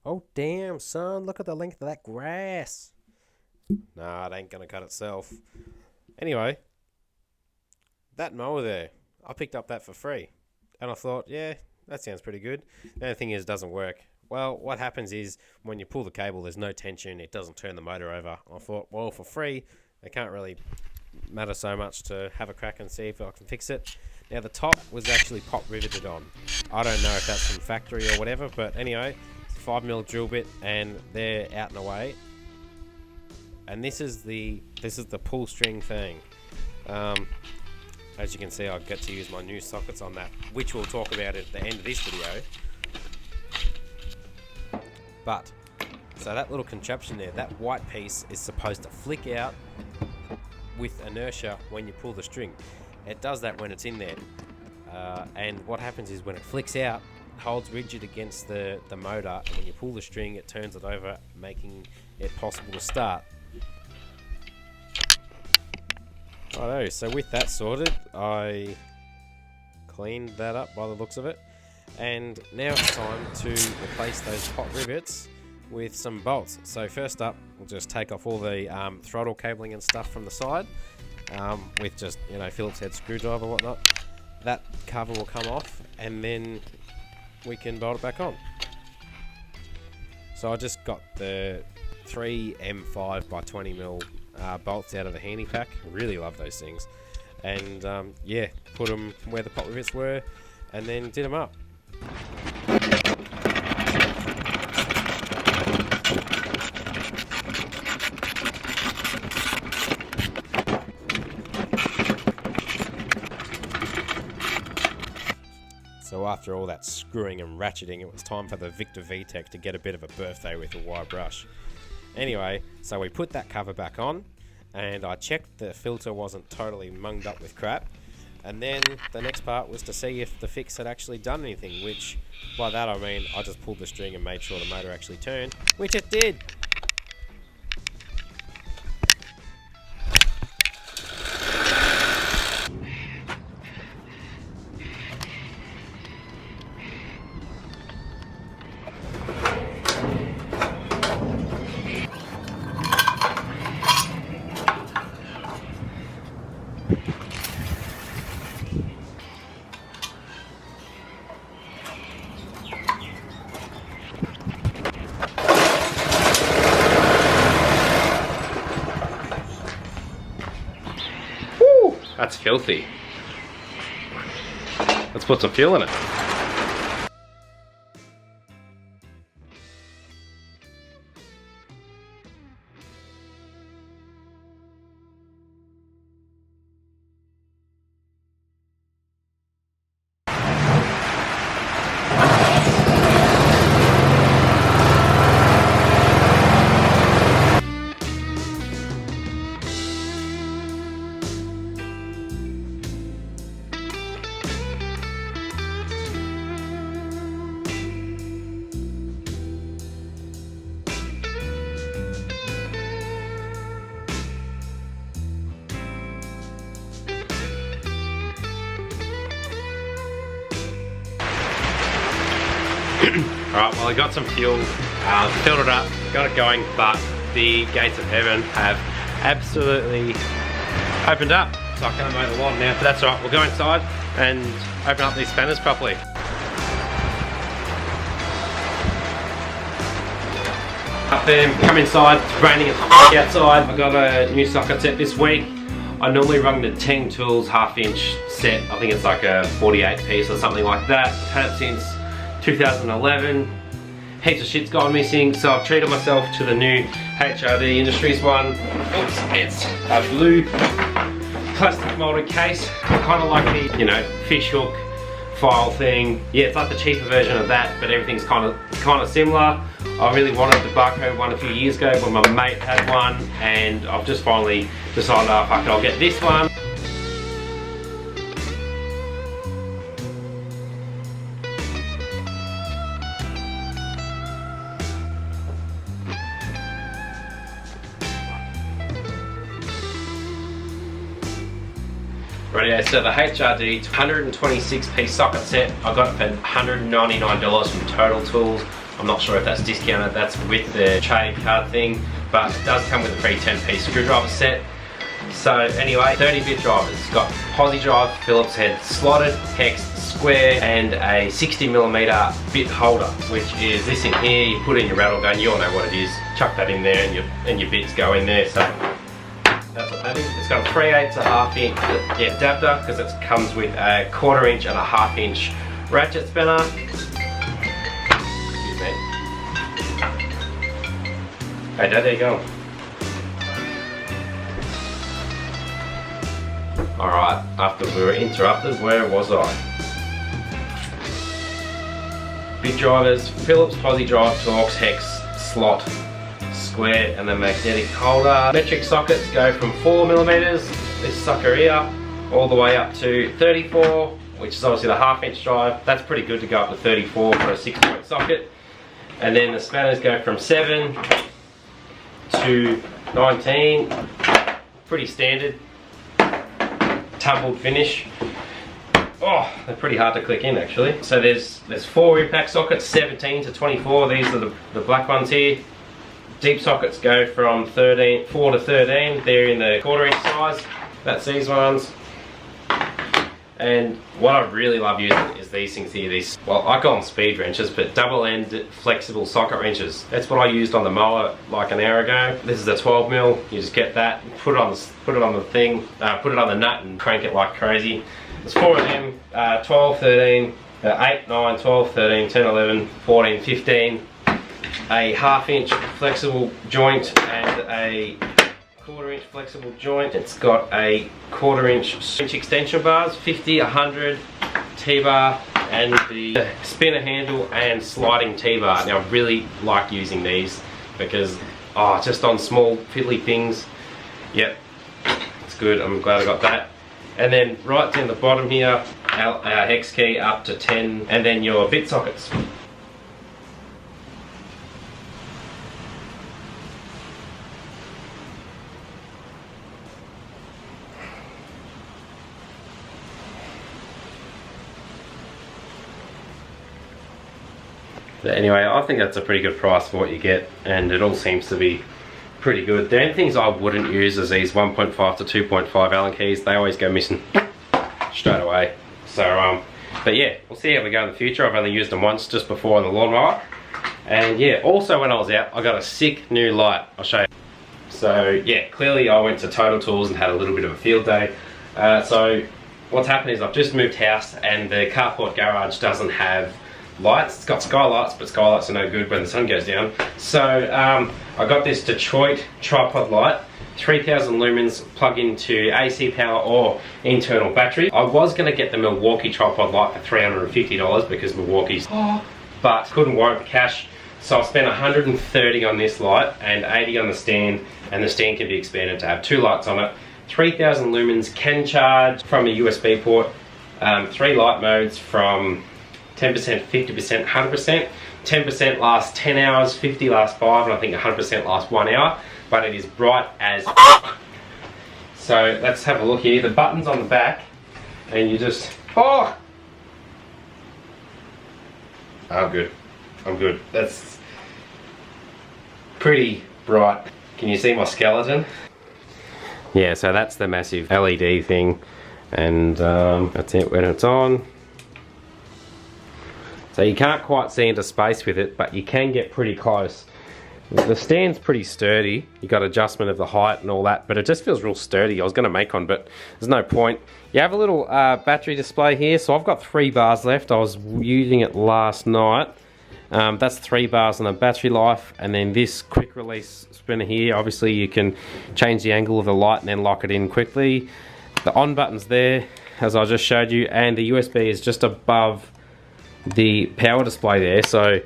Oh damn, son, look at the length of that grass. Nah, it ain't gonna cut itself. Anyway, that mower there, I picked up that for free. And I thought, yeah, that sounds pretty good. The only thing is, it doesn't work. Well, what happens is, when you pull the cable, there's no tension, it doesn't turn the motor over. I thought, well, for free, it can't really matter so much to have a crack and see if I can fix it. Now, the top was actually pop riveted on. I don't know if that's from factory or whatever, but anyway, it's a 5mm drill bit, and they're out and away. And this is the pull string thing. As you can see, I get to use my new sockets on that, which we'll talk about at the end of this video. But, so that little contraption there, that white piece is supposed to flick out with inertia when you pull the string. It does that when it's in there. And what happens is when it flicks out, it holds rigid against the motor, and when you pull the string, it turns it over, making it possible to start. Righto, so with that sorted, I cleaned that up by the looks of it, and now it's time to replace those pot rivets with some bolts. So first up, we'll just take off all the throttle cabling and stuff from the side with just, you know, Phillips head screwdriver and whatnot. That cover will come off, and then we can bolt it back on. So I just got the 3 M5 by 20mm bolts out of the handy pack. Really love those things. And yeah, put them where the pot rivets were, and then did them up. So after all that screwing and ratcheting, it was time for the Victa VTech to get a bit of a birthday with a wire brush. Anyway, so we put that cover back on, and I checked the filter wasn't totally munged up with crap, and then the next part was to see if the fix had actually done anything, which by that I mean I just pulled the string and made sure the motor actually turned, which it did. That's filthy. Let's put some fuel in it. Alright, well I got some fuel, filled it up, got it going, but the gates of heaven have absolutely opened up, so I can't mow the lawn now, but that's alright. We'll go inside and open up these spanners properly. Up there, come inside, it's raining outside. I got a new socket set this week. I normally run the 10 tools half-inch set. I think it's like a 48 piece or something like that. I've had it since 2011. Heaps of shit's gone missing, so I've treated myself to the new HRD Industries one. Oops, it's a blue plastic molded case. Kind of like the, you know, fish hook file thing. Yeah, it's like the cheaper version of that, but everything's kind of similar. I really wanted the barcode one a few years ago when my mate had one, and I've just finally decided, oh fuck it, I'll get this one. Rightio, so the HRD 126 piece socket set, I got it for $199 from Total Tools. I'm not sure if that's discounted, that's with the trade card thing, but it does come with a free 10-piece screwdriver set. So anyway, 30-bit drivers. It's got posi drive, Phillips head slotted, hex, square, and a 60mm bit holder, which is this in here. You put in your rattle gun, you all know what it is. Chuck that in there and your bits go in there. So that's what that is. It's got a 3/8 to 1/2 inch adapter because it comes with a 1/4 inch and a 1/2 inch ratchet spanner. Excuse me. Hey Dad, there you go. Alright, after we were interrupted, where was I? Bit drivers, Phillips posi drive, Torx, hex, slot, square, and the magnetic holder. Metric sockets go from 4mm, this sucker here, all the way up to 34, which is obviously the 1/2 inch drive. That's pretty good to go up to 34 for a 6-point socket. And then the spanners go from 7 to 19, pretty standard. Tumbled finish. Oh, they're pretty hard to click in actually. So there's 4 impact sockets, 17 to 24. These are the black ones here. Deep sockets go from 4 to 13. They're in the 1/4 inch size. That's these ones. And what I really love using is these things here. These, well, I call them speed wrenches, but double-end flexible socket wrenches. That's what I used on the mower like an hour ago. This is a 12mm. You just get that, put it on the thing, put it on the nut, and crank it like crazy. There's 4 of them: 12, 13, 8, 9, 12, 13, 10, 11, 14, 15. A 1/2 inch flexible joint and a 1/4 inch flexible joint. It's got a 1/4 inch extension bars, 50, 100, T-bar, and the spinner handle and sliding T-bar. Now I really like using these because, just on small fiddly things, yep, it's good. I'm glad I got that. And then right down the bottom here, our hex key up to 10, and then your bit sockets. But anyway, I think that's a pretty good price for what you get, and it all seems to be pretty good. The only things I wouldn't use is these 1.5 to 2.5 Allen keys. They always go missing straight away. So, but yeah, we'll see how we go in the future. I've only used them once just before on the lawnmower. And yeah, also when I was out, I got a sick new light. I'll show you. So yeah, clearly I went to Total Tools and had a little bit of a field day. So what's happened is I've just moved house and the carport garage doesn't have lights. It's got skylights, but skylights are no good when the sun goes down. So I got this Detroit tripod light, 3000 lumens, plug into AC power or internal battery. I was going to get the Milwaukee tripod light for $350 because Milwaukee's, but couldn't warrant the cash. So I spent $130 on this light and $80 on the stand, and the stand can be expanded to have 2 lights on it. 3000 lumens, can charge from a USB port, 3 light modes from 10%, 50%, 100%. 10% lasts 10 hours, 50 lasts 5, and I think 100% lasts 1 hour. But it is bright as so let's have a look here. The button's on the back, and you just I'm good. I'm good. That's pretty bright. Can you see my skeleton? Yeah, so that's the massive LED thing, and that's it when it's on. So you can't quite see into space with it, but you can get pretty close. The stand's pretty sturdy. You got adjustment of the height and all that, but it just feels real sturdy. I was going to make one, but there's no point. You have a little battery display here. So I've got 3 bars left. I was using it last night. That's 3 bars on the battery life, and then this quick release spinner here. Obviously you can change the angle of the light and then lock it in quickly. The on button's there, as I just showed you, and the USB is just above the power display there. So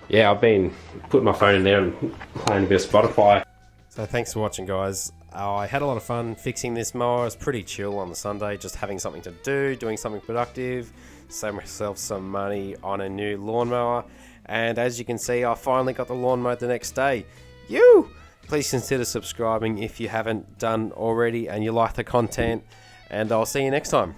yeah, I've been putting my phone in there and playing a bit of Spotify. So thanks for watching, guys. I had a lot of fun fixing this mower. It was pretty chill on the Sunday, just having something to do, doing something productive, save myself some money on a new lawnmower. And as you can see, I finally got the lawn mowed the next day. Please consider subscribing if you haven't done already and you like the content, and I'll see you next time.